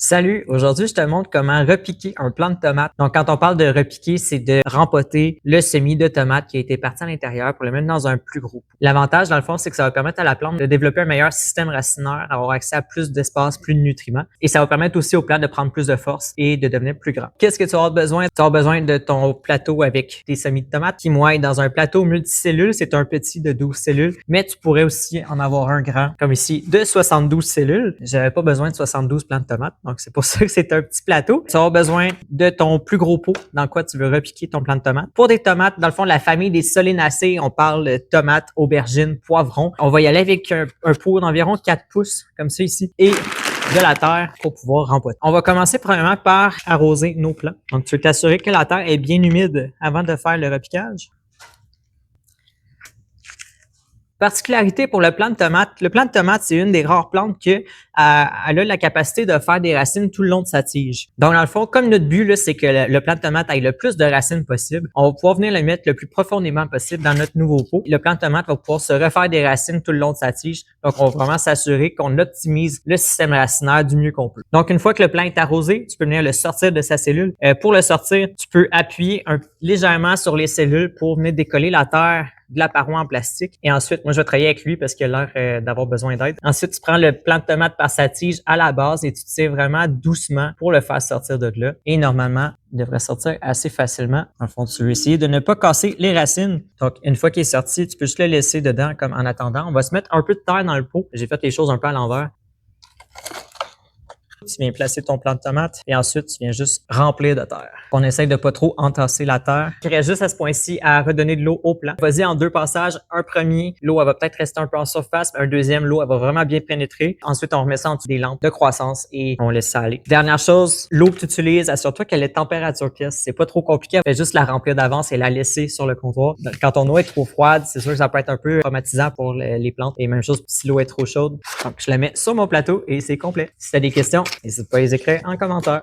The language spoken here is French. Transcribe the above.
Salut, aujourd'hui je te montre comment repiquer un plant de tomate. Donc quand on parle de repiquer, c'est de rempoter le semis de tomate qui a été parti à l'intérieur pour le mettre dans un plus gros pot. L'avantage dans le fond, c'est que ça va permettre à la plante de développer un meilleur système racinaire, d'avoir accès à plus d'espace, plus de nutriments et ça va permettre aussi au plant de prendre plus de force et de devenir plus grand. Qu'est-ce que tu vas avoir besoin? Tu vas avoir besoin de ton plateau avec tes semis de tomates qui moi est dans un plateau multicellules, c'est un petit de 12 cellules, mais tu pourrais aussi en avoir un grand comme ici de 72 cellules. J'avais pas besoin de 72 plants de tomates. Donc, c'est pour ça que c'est un petit plateau. Tu vas avoir besoin de ton plus gros pot dans quoi tu veux repiquer ton plant de tomate. Pour des tomates, dans le fond, la famille des solanacées, on parle de tomates, aubergines, poivrons. On va y aller avec un pot d'environ 4 pouces, comme ça ici, et de la terre pour pouvoir rempoter. On va commencer premièrement par arroser nos plants. Donc, tu veux t'assurer que la terre est bien humide avant de faire le repiquage. Particularité pour le plant de tomate. Le plant de tomate, c'est une des rares plantes qui elle a la capacité de faire des racines tout le long de sa tige. Donc, dans le fond, comme notre but, là, c'est que le plant de tomate ait le plus de racines possible, on va pouvoir venir le mettre le plus profondément possible dans notre nouveau pot. Le plant de tomate va pouvoir se refaire des racines tout le long de sa tige. Donc, on va vraiment s'assurer qu'on optimise le système racinaire du mieux qu'on peut. Donc, une fois que le plant est arrosé, tu peux venir le sortir de sa cellule. Pour le sortir, tu peux appuyer légèrement sur les cellules pour venir décoller la terre de la paroi en plastique. Et ensuite, moi, je vais travailler avec lui parce qu'il a l'air d'avoir besoin d'aide. Ensuite, tu prends le plant de tomate par sa tige à la base et tu tires vraiment doucement pour le faire sortir de là. Et normalement, il devrait sortir assez facilement. En fond, tu veux essayer de ne pas casser les racines. Donc, une fois qu'il est sorti, tu peux juste le laisser dedans comme en attendant. On va se mettre un peu de terre dans le pot. J'ai fait les choses un peu à l'envers. Tu viens placer ton plant de tomate et ensuite, tu viens juste remplir de terre. On essaye de pas trop entasser la terre. Il reste juste à ce point-ci à redonner de l'eau au plant. Vas-y en deux passages. Un premier, l'eau elle va peut-être rester un peu en surface. Un deuxième, l'eau elle va vraiment bien pénétrer. Ensuite, on remet ça en dessous des lampes de croissance et on laisse ça aller. Dernière chose, l'eau que tu utilises, assure-toi qu'elle est température pièce. C'est pas trop compliqué. Fais juste la remplir d'avance et la laisser sur le comptoir. Quand ton eau est trop froide, c'est sûr que ça peut être un peu traumatisant pour les plantes. Et même chose si l'eau est trop chaude. Donc, je la mets sur mon plateau et c'est complet. Si tu as des questions, n'hésite pas à les écrire en commentaire.